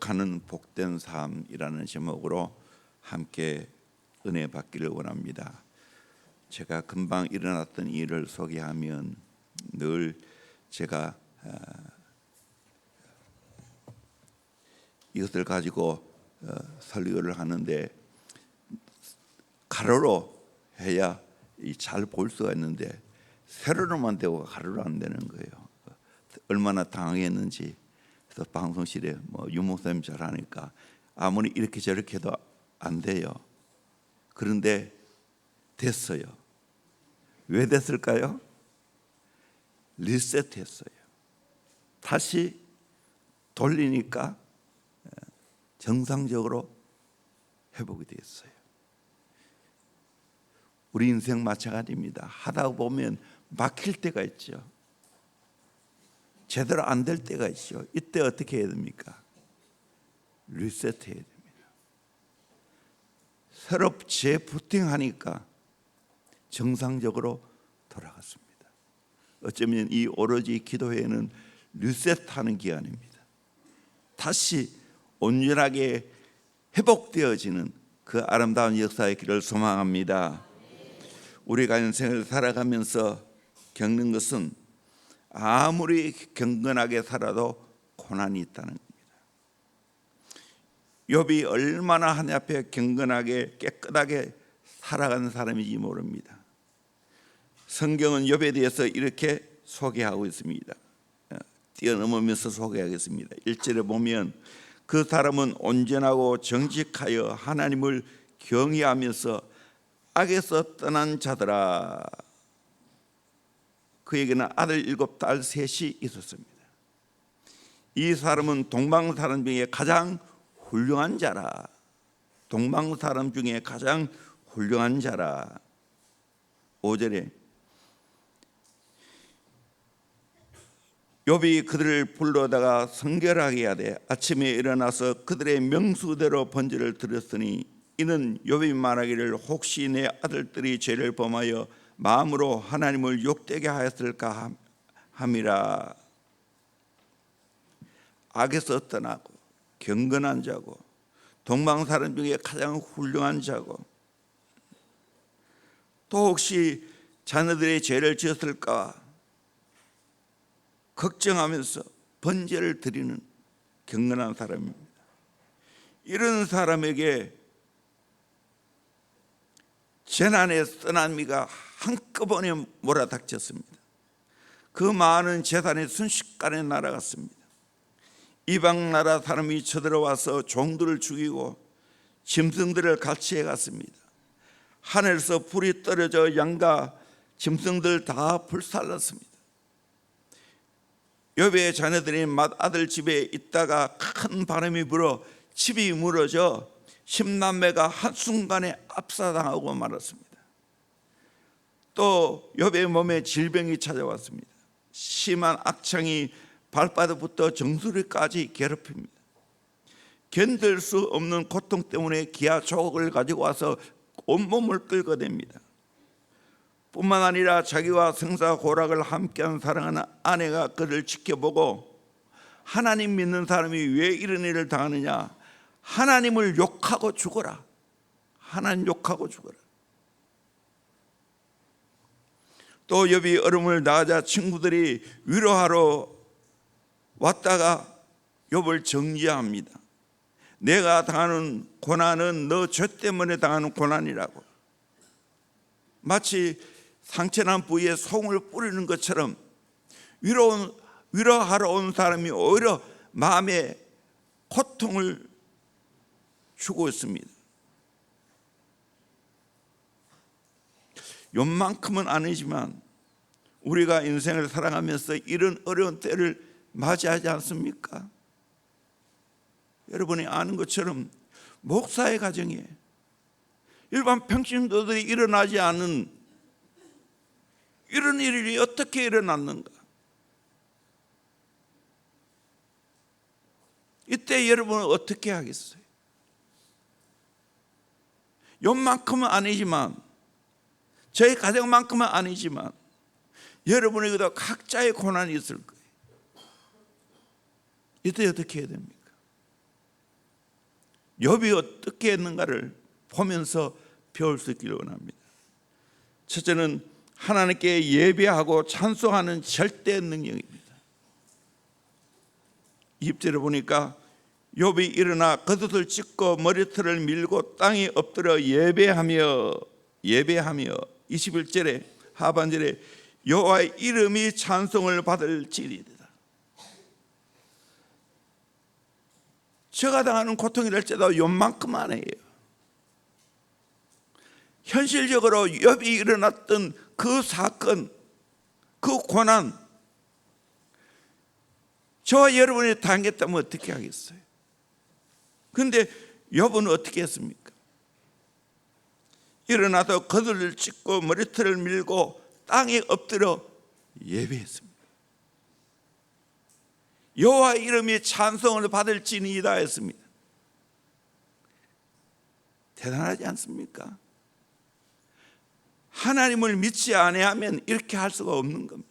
회복하는 복된 삶이라는 제목으로 함께 은혜 받기를 원합니다. 제가 금방 일어났던 일을 소개하면 늘 제가 이것을 가지고 설교를 하는데 가로로 해야 잘 볼 수가 있는데 세로로만 되고 가로로 안 되는 거예요. 얼마나 당황했는지. 그래서 방송실에 유목사님 잘하니까 아무리 이렇게 저렇게 해도 안 돼요. 그런데 됐어요. 왜 됐을까요? 리셋했어요. 다시 돌리니까 정상적으로 회복이 됐어요. 우리 인생 마찬가지입니다. 하다 보면 막힐 때가 있죠. 제대로 안 될 때가 있죠. 이때 어떻게 해야 됩니까? 리셋해야 됩니다. 새로 재부팅하니까 정상적으로 돌아갔습니다. 어쩌면 이 오로지 기도회는 리셋하는 기간입니다. 다시 온전하게 회복되어지는 그 아름다운 역사의 길을 소망합니다. 우리가 인생을 살아가면서 겪는 것은 아무리 경건하게 살아도 고난이 있다는 겁니다. 욥이 얼마나 하나님 앞에 경건하게 깨끗하게 살아가는 사람인지 모릅니다. 성경은 욥에 대해서 이렇게 소개하고 있습니다. 뛰어넘으면서 소개하겠습니다. 1절에 보면 그 사람은 온전하고 정직하여 하나님을 경외하면서 악에서 떠난 자더라. 그에게는 아들 7, 딸 3이 있었습니다. 이 사람은 동방 사람 중에 가장 훌륭한 자라. 동방 사람 중에 가장 훌륭한 자라. 5절에 욥이 그들을 불러다가 성결하게 하되 아침에 일어나서 그들의 명수대로 번제를 드렸으니 이는 욥이 말하기를 혹시 내 아들들이 죄를 범하여 마음으로 하나님을 욕되게 하였을까 함이라. 악에서 떠나고 경건한 자고 동방 사람 중에 가장 훌륭한 자고 또 혹시 자녀들의 죄를 지었을까 걱정하면서 번제를 드리는 경건한 사람입니다. 이런 사람에게 재난의 쓰나미가 한꺼번에 몰아닥쳤습니다. 그 많은 재산이 순식간에 날아갔습니다. 이방 나라 사람이 쳐들어와서 종들을 죽이고 짐승들을 같이 해갔습니다. 하늘에서 불이 떨어져 양과 짐승들 다 불살랐습니다. 욥의 자녀들이 맏아들 집에 있다가 큰 바람이 불어 집이 무너져 10남매가 한순간에 압사당하고 말았습니다. 또 욥의 몸에 질병이 찾아왔습니다. 심한 악창이 발바닥부터 정수리까지 괴롭힙니다. 견딜 수 없는 고통 때문에 기아 조각을 가지고 와서 온몸을 긁어댑니다. 뿐만 아니라 자기와 생사고락을 함께한 사랑하는 아내가 그를 지켜보고 하나님 믿는 사람이 왜 이런 일을 당하느냐, 하나님을 욕하고 죽어라. 하나님 욕하고 죽어라. 또 욥이 얼음을 나가자 친구들이 위로하러 왔다가 욥을 정죄합니다. 내가 당하는 고난은 너 죄 때문에 당하는 고난이라고. 마치 상처난 부위에 송을 뿌리는 것처럼 위로하러 온 사람이 오히려 마음에 고통을 주고 있습니다. 욥만큼은 아니지만 우리가 인생을 살아가면서 이런 어려운 때를 맞이하지 않습니까? 여러분이 아는 것처럼 목사의 가정에 일반 평신도들이 일어나지 않은 이런 일이 어떻게 일어났는가? 이때 여러분은 어떻게 하겠어요? 욥만큼은 아니지만, 저희 가정만큼은 아니지만 여러분에게도 각자의 고난이 있을 거예요. 이때 어떻게 해야 됩니까? 욥이 어떻게 했는가를 보면서 배울 수 있기를 원합니다. 첫째는 하나님께 예배하고 찬송하는 절대 능력입니다. 20절에 보니까 욥이 일어나 겉옷을 찢고 머리털을 밀고 땅에 엎드려 예배하며 21절에 하반절에 여호와의 이름이 찬송을 받을지니이다. 제가 당하는 고통이랄지라도 요만큼 안 해요. 현실적으로 욥이 일어났던 그 사건, 그 고난, 저와 여러분이 당했다면 어떻게 하겠어요? 그런데 욥은 어떻게 했습니까? 일어나서 겉을 찢고 머리털을 밀고 땅에 엎드려 예배했습니다. 여호와 이름이 찬송을 받을지니이다 했습니다. 대단하지 않습니까? 하나님을 믿지 아니하면 이렇게 할 수가 없는 겁니다.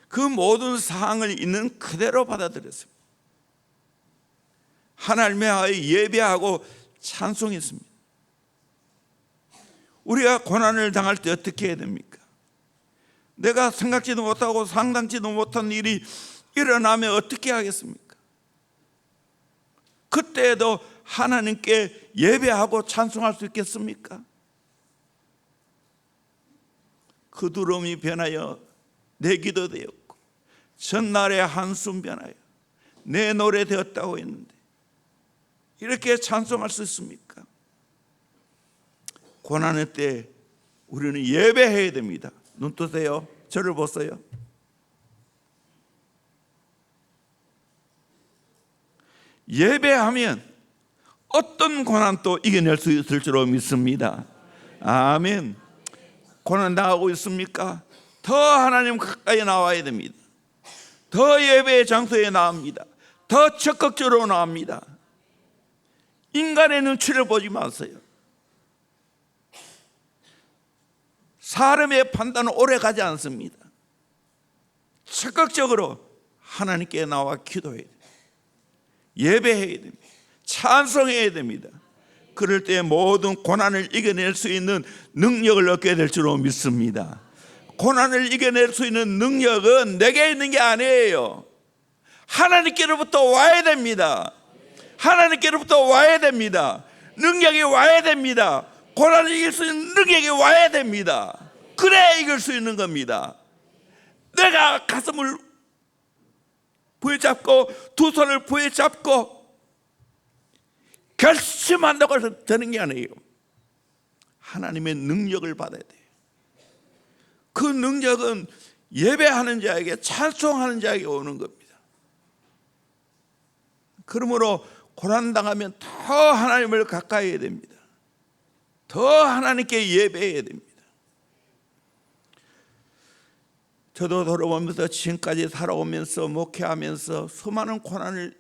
그 모든 상황을 있는 그대로 받아들였습니다. 하나님의 예배하고 찬송했습니다. 우리가 고난을 당할 때 어떻게 해야 됩니까? 내가 생각지도 못하고 상상지도 못한 일이 일어나면 어떻게 하겠습니까? 그때에도 하나님께 예배하고 찬송할 수 있겠습니까? 그 두려움이 변하여 내 기도 되었고 전날의 한숨 변하여 내 노래 되었다고 했는데 이렇게 찬송할 수 있습니까? 고난의 때 우리는 예배해야 됩니다. 눈 뜨세요. 저를 보세요. 예배하면 어떤 고난도 이겨낼 수 있을 줄로 믿습니다. 아멘. 고난 당하고 있습니까? 더 하나님 가까이 나와야 됩니다. 더 예배의 장소에 나옵니다. 더 적극적으로 나옵니다. 인간의 눈치를 보지 마세요. 사람의 판단은 오래 가지 않습니다. 적극적으로 하나님께 나와 기도해야 됩니다. 예배해야 됩니다. 찬송해야 됩니다. 그럴 때 모든 고난을 이겨낼 수 있는 능력을 얻게 될 줄로 믿습니다. 고난을 이겨낼 수 있는 능력은 내게 있는 게 아니에요. 하나님께로부터 와야 됩니다. 하나님께로부터 와야 됩니다. 능력이 와야 됩니다. 고난을 이길 수 있는 능력이 와야 됩니다. 그래야 이길 수 있는 겁니다. 내가 가슴을 부여잡고 두 손을 부여잡고 결심한다고 해서 되는 게 아니에요. 하나님의 능력을 받아야 돼요. 그 능력은 예배하는 자에게 찬송하는 자에게 오는 겁니다. 그러므로 고난당하면 더 하나님을 가까이 해야 됩니다. 더 하나님께 예배해야 됩니다. 저도 돌아보면서 지금까지 살아오면서 목회하면서 수많은 고난을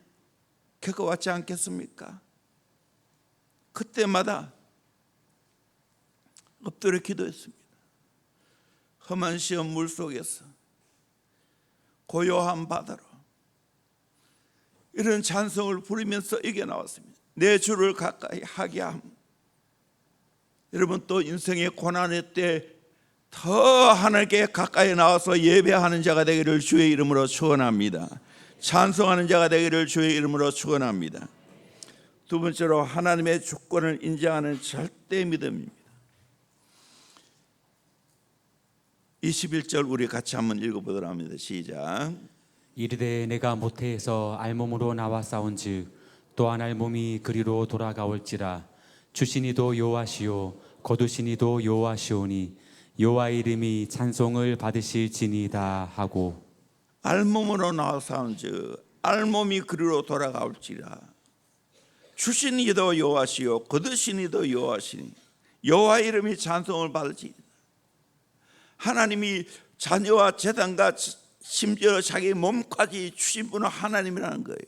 겪어왔지 않겠습니까? 그때마다 엎드려 기도했습니다. 험한 시험 물속에서 고요한 바다로 이런 찬송을 부르면서 이겨나왔습니다. 내 주를 가까이 하게 함. 여러분 또 인생의 고난의 때 더 하나님께 가까이 나와서 예배하는 자가 되기를 주의 이름으로 축원합니다. 찬송하는 자가 되기를 주의 이름으로 축원합니다. 두 번째로 하나님의 주권을 인정하는 절대 믿음입니다. 21절 우리 같이 한번 읽어보도록 합니다. 시작. 이르되 내가 모태에서 알몸으로 나와 싸운즉 또한 알몸이 그리로 돌아가올지라. 주시니도 여호와시요 거두시니도 여호와시오니 여호와 이름이 찬송을 받으실지니이다 하고. 알몸으로 나와 싸운즉 알몸이 그리로 돌아가올지라. 주시니도 여호와시요 거두시니도 여호와시니 여호와 이름이 찬송을 받을지니이다. 하나님이 자녀와 재단과 심지어 자기 몸까지 주신 분은 하나님이라는 거예요.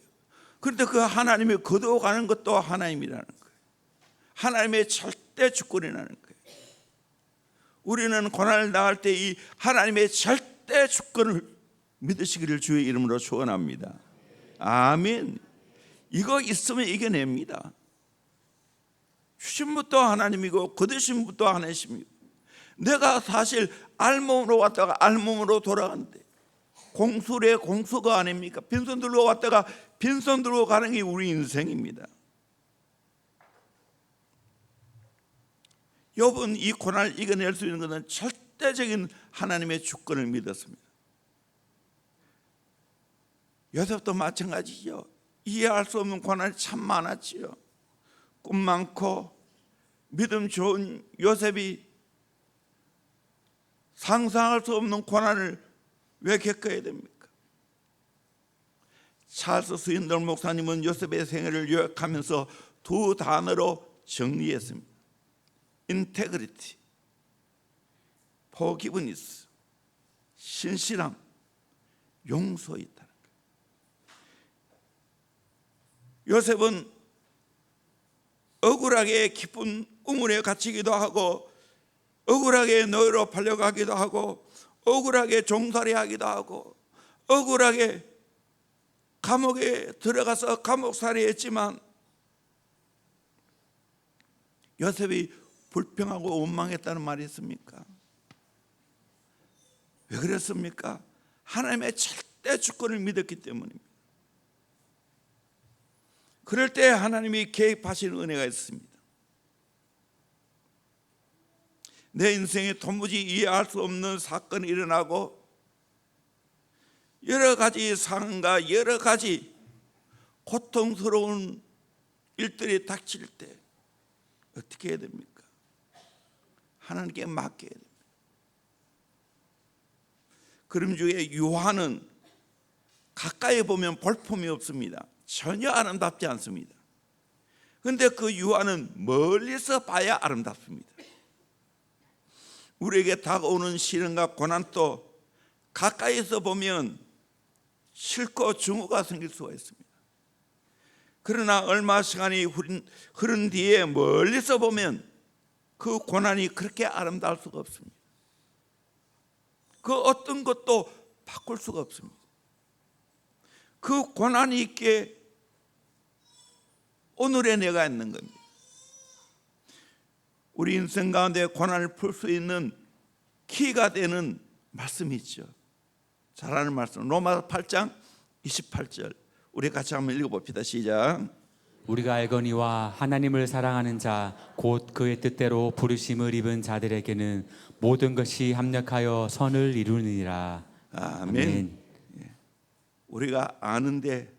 그런데 그 하나님이 거두어가는 것도 하나님이라는 거예요. 하나님의 절대 주권이라는 거예요. 우리는 고난을 당할 때 이 하나님의 절대 주권을 믿으시기를 주의 이름으로 축원합니다. 아멘. 이거 있으면 이겨냅니다. 주신 분도 하나님이고 거두신 분도 하나님이고, 내가 사실 알몸으로 왔다가 알몸으로 돌아간대. 공수래 공수가 아닙니까? 빈손 들고 왔다가 빈손 들고 가는 게 우리 인생입니다. 욥은 이 고난을 이겨낼 수 있는 것은 절대적인 하나님의 주권을 믿었습니다. 요셉도 마찬가지죠. 이해할 수 없는 고난이 참 많았지요. 꿈 많고 믿음 좋은 요셉이 상상할 수 없는 고난을 왜 겪어야 됩니까? 찰스 스윈들 목사님은 요셉의 생애를 요약하면서 두 단어로 정리했습니다. integrity, forgiveness, 신실함, 용서 있다는 거예요. 요셉은 억울하게 깊은 우물에 갇히기도 하고, 억울하게 노예로 팔려가기도 하고, 억울하게 종살이 하기도 하고, 억울하게 감옥에 들어가서 감옥살이 했지만, 요셉이 불평하고 원망했다는 말이 있습니까? 왜 그랬습니까? 하나님의 절대 주권을 믿었기 때문입니다. 그럴 때 하나님이 개입하시는 은혜가 있습니다. 내 인생에 도무지 이해할 수 없는 사건이 일어나고 여러 가지 상황과 여러 가지 고통스러운 일들이 닥칠 때 어떻게 해야 됩니까? 하나님께 맡겨야 됩니다. 그럼 중에 유하는 가까이 보면 볼품이 없습니다. 전혀 아름답지 않습니다. 그런데 그 유하는 멀리서 봐야 아름답습니다. 우리에게 다가오는 시련과 고난도 가까이서 보면 싫고 증오가 생길 수가 있습니다. 그러나 얼마 시간이 흐른 뒤에 멀리서 보면 그 고난이 그렇게 아름다울 수가 없습니다. 그 어떤 것도 바꿀 수가 없습니다. 그 고난이 있게 오늘의 내가 있는 겁니다. 우리 인생 가운데 고난을 풀 수 있는 키가 되는 말씀이 있죠. 잘 아는 말씀, 로마서 8장 28절 우리 같이 한번 읽어봅시다. 시작. 우리가 알거니와 하나님을 사랑하는 자 곧 그의 뜻대로 부르심을 입은 자들에게는 모든 것이 합력하여 선을 이루느니라. 아멘. 아멘. 우리가 아는데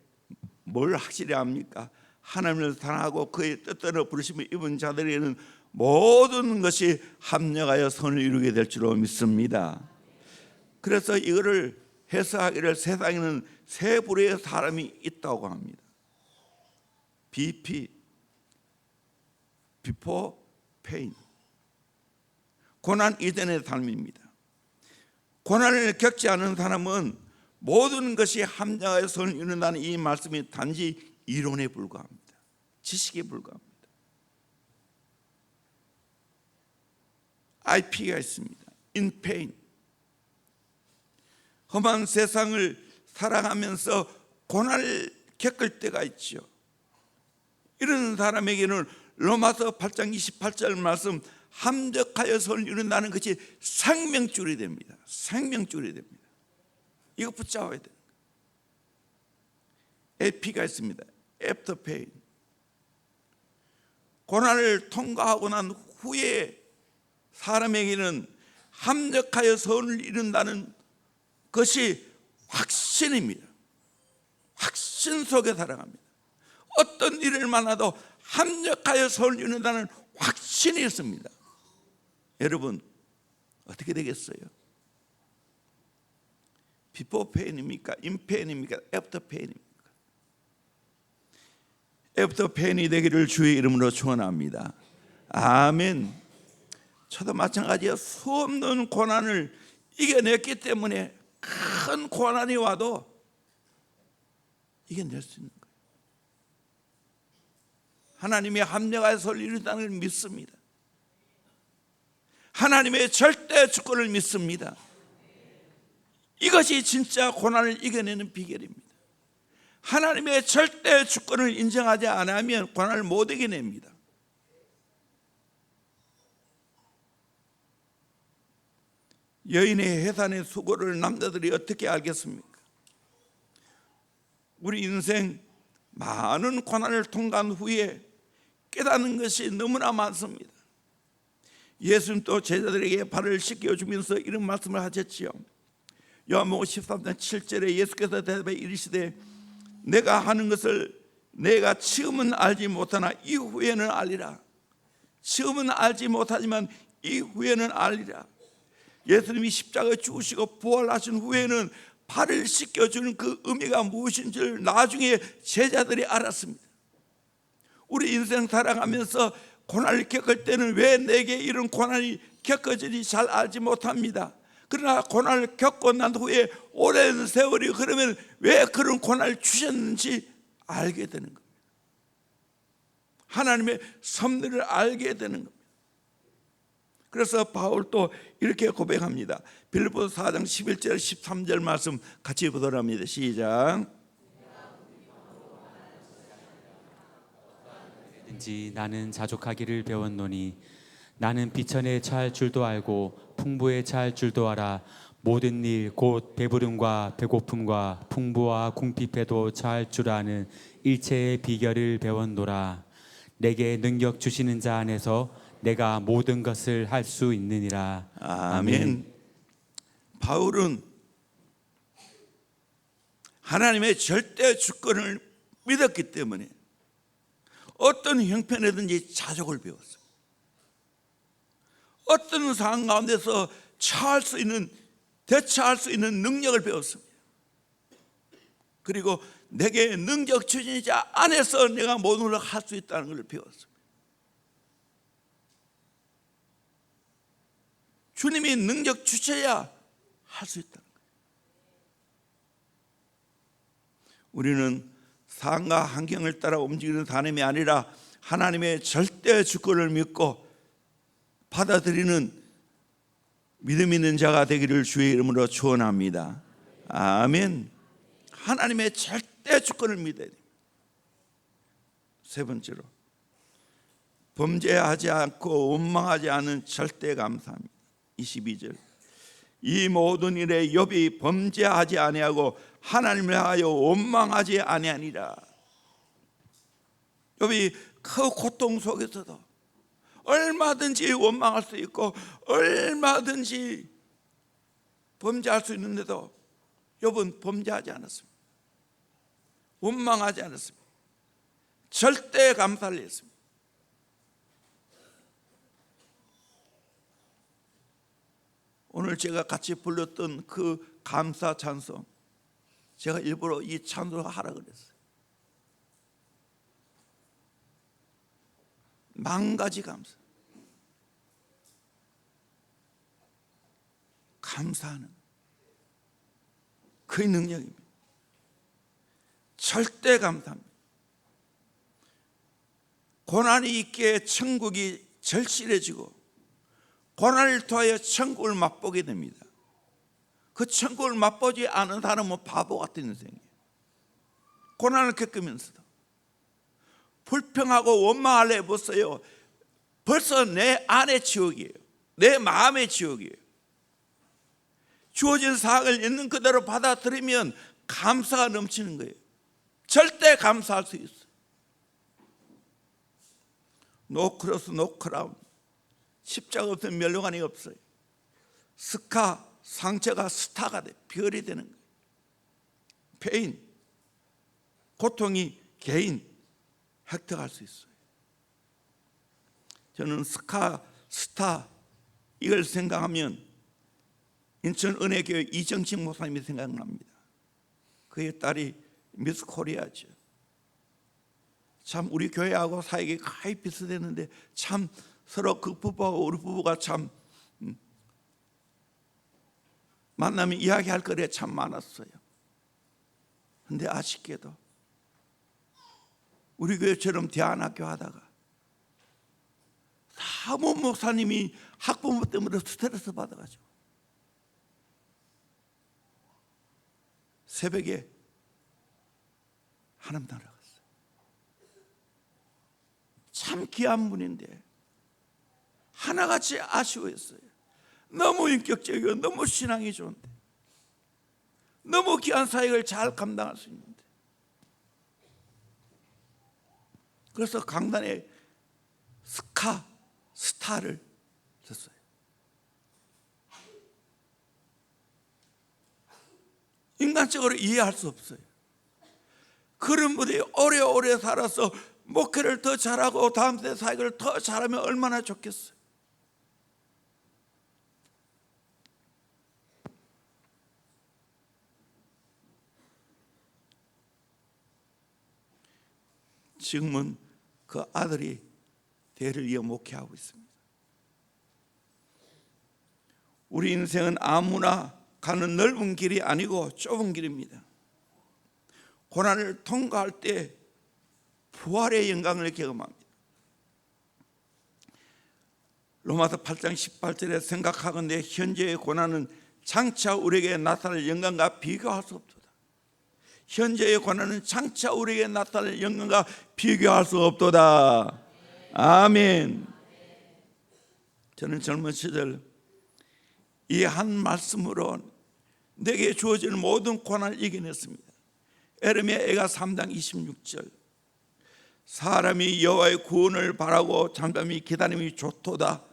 뭘 확실히 압니까? 하나님을 사랑하고 그의 뜻대로 부르심을 입은 자들에게는 모든 것이 합력하여 선을 이루게 될 줄로 믿습니다. 그래서 이거를 해석하기를 세상에는 세 부류의 사람이 있다고 합니다. BP, Before Pain, 고난 이전의 삶입니다. 고난을 겪지 않은 사람은 모든 것이 합력하여 선을 이룬다는 이 말씀이 단지 이론에 불과합니다. 지식에 불과합니다. IP가 있습니다. In pain. 험한 세상을 살아가면서 고난을 겪을 때가 있죠. 이런 사람에게는 로마서 8장 28절 말씀 합력하여 선을 이룬다는 것이 생명줄이 됩니다. 생명줄이 됩니다. 이거 붙잡아야 돼요. AP가 있습니다. After pain. 고난을 통과하고 난 후에 사람에게는 합력하여 선을 이룬다는 것이 확신입니다. 확신 속에 살아갑니다. 어떤 일을 만나도 합력하여 선을 이룬다는 확신이 있습니다. 여러분 어떻게 되겠어요? Before pain입니까? In pain입니까? After pain입니까? After pain이 되기를 주의 이름으로 축원합니다. 아멘. 저도 마찬가지예요. 수없는 고난을 이겨냈기 때문에 큰 고난이 와도 이겨낼 수 있는 거예요. 하나님의 합력하여 선을 이룬다는 걸 믿습니다. 하나님의 절대 주권을 믿습니다. 이것이 진짜 고난을 이겨내는 비결입니다. 하나님의 절대 주권을 인정하지 않으면 고난을 못 이겨냅니다. 여인의 해산의 수고를 남자들이 어떻게 알겠습니까? 우리 인생 많은 고난을 통과한 후에 깨닫는 것이 너무나 많습니다. 예수님 또 제자들에게 발을 씻겨주면서 이런 말씀을 하셨지요. 요한복음 13장 7절에 예수께서 대답해 이르시되 내가 하는 것을 내가 지금은 알지 못하나 이후에는 알리라. 지금은 알지 못하지만 이후에는 알리라. 예수님이 십자가에 죽으시고 부활하신 후에는 발을 씻겨주는 그 의미가 무엇인지를 나중에 제자들이 알았습니다. 우리 인생 살아가면서 고난을 겪을 때는 왜 내게 이런 고난이 겪어지는지 잘 알지 못합니다. 그러나 고난을 겪고 난 후에 오랜 세월이 그러면 왜 그런 고난을 주셨는지 알게 되는 겁니다. 하나님의 섭리를 알게 되는 겁니다. 그래서 바울도 이렇게 고백합니다. 빌립보서 4장 11절 13절 말씀 같이 보도록 합니다. 시작. 나는 자족하기를 배웠노니 나는 비천에 처할 줄도 알고 풍부에 처할 줄도 알아 모든 일 곧 배부름과 배고픔과 풍부와 궁핍에도 처할 줄 아는 일체의 비결을 배웠노라. 내게 능력 주시는 자 안에서 내가 모든 것을 할 수 있느니라. 아멘. 바울은 하나님의 절대 주권을 믿었기 때문에 어떤 형편이든지 자족을 배웠습니다. 어떤 상황 가운데서 처할 수 있는, 대처할 수 있는 능력을 배웠습니다. 그리고 내게 능력 주신 자 안에서 내가 모든 걸 할 수 있다는 걸 배웠습니다. 주님이 능력 주셔야 할 수 있다는 거예요. 우리는 상황과 환경을 따라 움직이는 사람이 아니라 하나님의 절대 주권을 믿고 받아들이는 믿음 있는 자가 되기를 주의 이름으로 축원합니다. 아멘. 하나님의 절대 주권을 믿어야 됩니다. 세 번째로 범죄하지 않고 원망하지 않은 절대 감사합니다. 22절 이 모든 일에 욥이 범죄하지 아니하고 하나님을 하여 원망하지 아니하니라. 욥이 그 고통 속에서도 얼마든지 원망할 수 있고 얼마든지 범죄할 수 있는데도 욥은 범죄하지 않았습니다. 원망하지 않았습니다. 절대 감사를 했습니다. 오늘 제가 같이 불렀던 그 감사 찬송, 제가 일부러 이 찬송을 하라 그랬어요. 만 가지 감사, 감사하는 그의 능력입니다. 절대 감사합니다. 고난이 있기에 천국이 절실해지고 고난을 통하여 천국을 맛보게 됩니다. 그 천국을 맛보지 않은 사람은 바보 같은 인생이에요. 고난을 겪으면서도 불평하고 원망하려 해보세요. 벌써 내 안의 지옥이에요. 내 마음의 지옥이에요. 주어진 사항을 있는 그대로 받아들이면 감사가 넘치는 거예요. 절대 감사할 수 있어요. 노 크로스 노 크라운, 십자가 없으면 멸류관이 없어요. 스카, 상처가 스타가 돼, 별이 되는 거예요. 페인, 고통이 개인 획득할 수 있어요. 저는 스카, 스타 이걸 생각하면 인천 은혜교회 이정식 목사님이 생각납니다. 그의 딸이 미스 코리아죠. 참 우리 교회하고 사역이 거의 비슷했는데 참 서로 그 부부하고 우리 부부가 참 만나면 이야기할 거리가 참 많았어요. 그런데 아쉽게도 우리 교회처럼 대안학교 하다가 사모 목사님이 학부모 때문에 스트레스 받아가지고 새벽에 하나님 나라 갔어요. 참 귀한 분인데 하나같이 아쉬워했어요. 너무 인격적이고 너무 신앙이 좋은데, 너무 귀한 사역을 잘 감당할 수 있는데. 그래서 강단에 스타를 썼어요. 인간적으로 이해할 수 없어요. 그런 분이 오래오래 살아서 목회를 더 잘하고 다음 세 사역을 더 잘하면 얼마나 좋겠어요. 지금은 그 아들이 대를 이어 목회하고 있습니다. 우리 인생은 아무나 가는 넓은 길이 아니고 좁은 길입니다. 고난을 통과할 때 부활의 영광을 경험합니다. 로마서 8장 18절에 생각하건대 현재의 고난은 장차 우리에게 나타날 영광과 비교할 수 없도다. 현재의 고난은 장차 우리에게 나타날 영광과 비교할 수 없도다. 아멘. 저는 젊은 시절 이 한 말씀으로 내게 주어지는 모든 고난을 이겨냈습니다. 에레미야 3장 26절, 사람이 여호와의 구원을 바라고 잠잠히 기다림이 좋도다.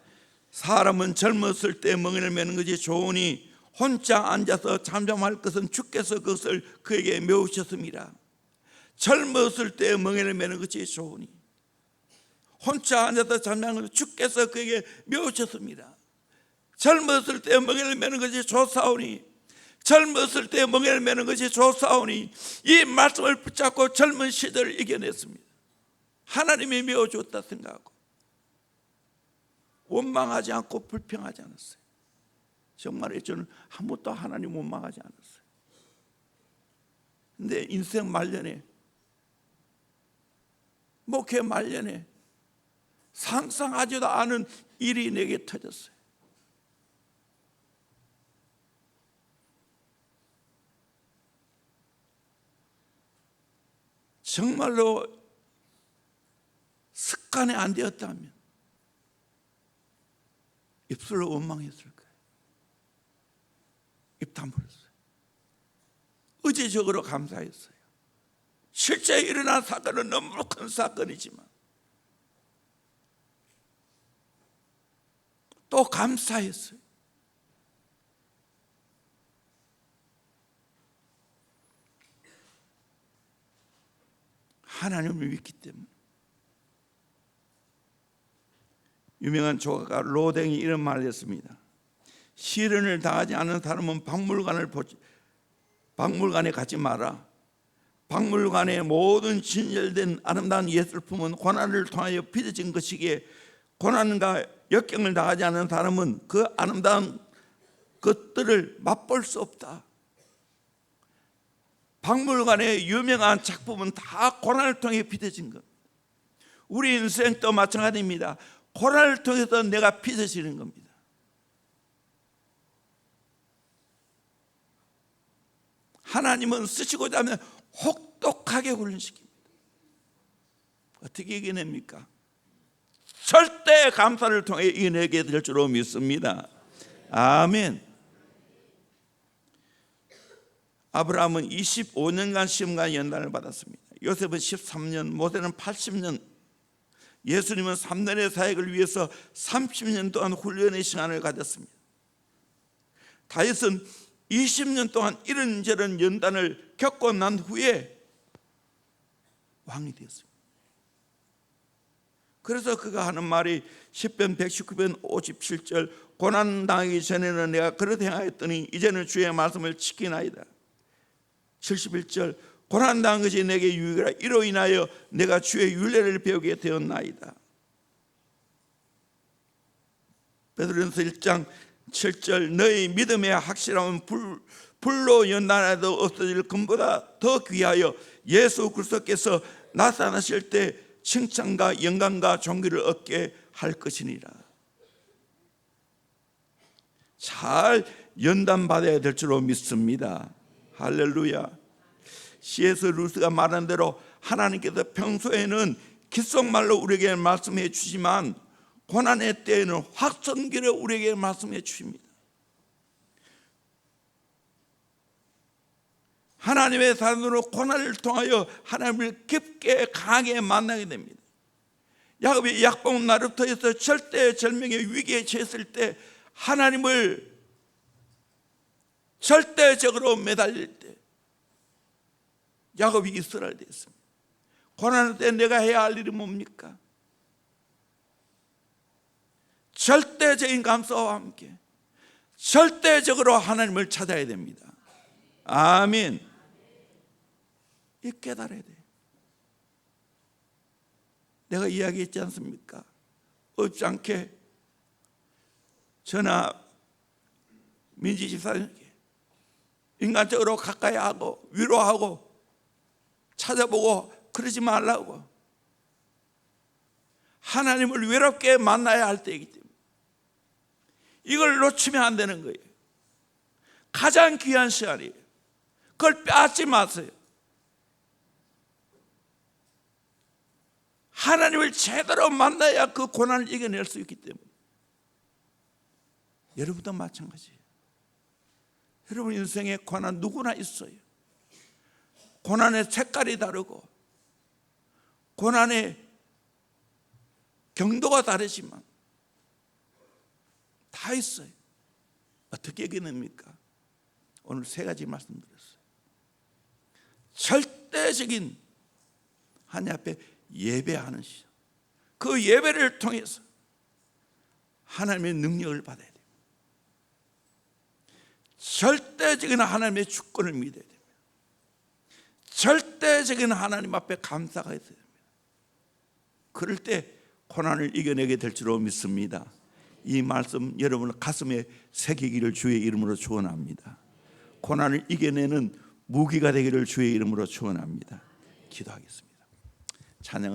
사람은 젊었을 때 멍에를 매는 것이 좋으니 혼자 앉아서 잠잠할 것은 주께서 그것을 그에게 메우셨습니다. 젊었을 때 멍에를 매는 것이 좋으니 혼자 앉아서 잠잠하는 것은 주께서 그에게 메우셨습니다. 젊었을 때 멍에를 매는 것이 좋사오니, 젊었을 때 멍에를 매는 것이 좋사오니, 이 말씀을 붙잡고 젊은 시절을 이겨냈습니다. 하나님이 메워주었다 생각하고 원망하지 않고 불평하지 않았어요. 정말 저는 한 번도 하나님 원망하지 않았어요. 근데 인생 말년에, 목회 말년에 상상하지도 않은 일이 내게 터졌어요. 정말로 습관이 안 되었다면 입술로 원망했을 거예요. 입 다물었어요. 의지적으로 감사했어요. 실제 일어난 사건은 너무 큰 사건이지만 또 감사했어요. 하나님을 믿기 때문에. 유명한 조각가 로댕이 이런 말을 했습니다. 시련을 당하지 않은 사람은 박물관에 가지 마라. 박물관의 모든 진열된 아름다운 예술품은 고난을 통하여 빚어진 것이기에 고난과 역경을 당하지 않은 사람은 그 아름다운 것들을 맛볼 수 없다. 박물관의 유명한 작품은 다 고난을 통해 빚어진 것. 우리 인생도 마찬가지입니다. 고난을 통해서 내가 빚어지는 겁니다. 하나님은 쓰시고자 하면 혹독하게 훈련시킵니다. 어떻게 이겨냅니까? 절대 감사를 통해 이겨내게 될 줄로 믿습니다. 아멘. 아브라함은 25년간 시험과 연단을 받았습니다. 요셉은 13년, 모세는 80년, 예수님은 3년의 사역을 위해서 30년 동안 훈련의 시간을 가졌습니다. 다윗은 20년 동안 이런저런 연단을 겪고 난 후에 왕이 되었습니다. 그래서 그가 하는 말이 시편 119편 57절, 고난당하기 전에는 내가 그릇 행하였더니 이제는 주의 말씀을 지키나이다. 71절, 고난당한 것이 내게 유익이라 이로 인하여 내가 주의 율례를 배우게 되었나이다. 베드로전서 1장 7절, 너희 믿음의 확실함은 불로 연단해도 없어질 금보다 더 귀하여 예수 그리스도께서 나타나실 때 칭찬과 영광과 존귀를 얻게 할 것이니라. 잘 연단받아야 될 줄로 믿습니다. 할렐루야. C.S. 루스가 말한 대로 하나님께서 평소에는 귓속말로 우리에게 말씀해 주지만 고난의 때에는 확성기를 우리에게 말씀해 주십니다. 하나님의 사람으로 고난을 통하여 하나님을 깊게 강하게 만나게 됩니다. 야곱이 약봉 나루터에서 절대절명의 위기에 처했을 때 하나님을 절대적으로 매달릴 때 야곱이 이스라엘 됐습니다. 고난할 때 내가 해야 할 일이 뭡니까? 절대적인 감사와 함께 절대적으로 하나님을 찾아야 됩니다. 아멘. 이 깨달아야 돼요. 내가 이야기했지 않습니까? 없지 않게 저나 민지 집사님께 인간적으로 가까이 하고 위로하고 찾아보고 그러지 말라고. 하나님을 외롭게 만나야 할 때이기 때문에 이걸 놓치면 안 되는 거예요. 가장 귀한 시간이에요. 그걸 빼앗지 마세요. 하나님을 제대로 만나야 그 고난을 이겨낼 수 있기 때문에 여러분도 마찬가지예요. 여러분 인생에 고난 누구나 있어요. 고난의 색깔이 다르고 고난의 경도가 다르지만 다 있어요. 어떻게 이겨냅니까? 오늘 세 가지 말씀드렸어요. 절대적인 하나님 앞에 예배하는 시간, 그 예배를 통해서 하나님의 능력을 받아야 됩니다. 절대적인 하나님의 주권을 믿어야 됩니다. 절대적인 하나님 앞에 감사가 있어야 됩니다. 그럴 때 고난을 이겨내게 될 줄로 믿습니다. 이 말씀 여러분 가슴에 새기기를 주의 이름으로 축원합니다. 고난을 이겨내는 무기가 되기를 주의 이름으로 축원합니다. 기도하겠습니다. 찬양.